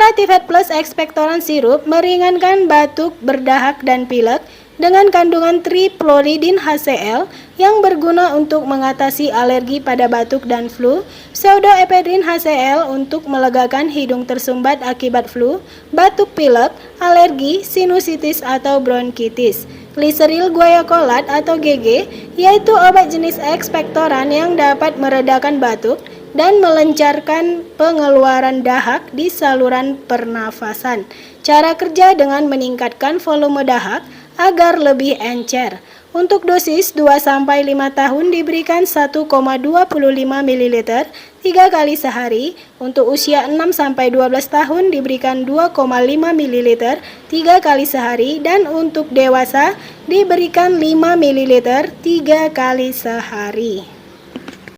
Paratifed Plus Expectorant Sirup meringankan batuk, berdahak, dan pilek dengan kandungan trifluridin HCl yang berguna untuk mengatasi alergi pada batuk dan flu, pseudoephedrine HCl untuk melegakan hidung tersumbat akibat flu, batuk pilek, alergi, sinusitis atau bronkitis. Glyceryl guaiacolat atau GG yaitu obat jenis ekspektoran yang dapat meredakan batuk dan melancarkan pengeluaran dahak di saluran pernafasan. Cara kerja dengan meningkatkan volume dahak agar lebih encer. Untuk dosis 2-5 tahun diberikan 1,25 ml 3 kali sehari. Untuk usia 6-12 tahun diberikan 2,5 ml 3 kali sehari, dan untuk dewasa diberikan 5 ml 3 kali sehari.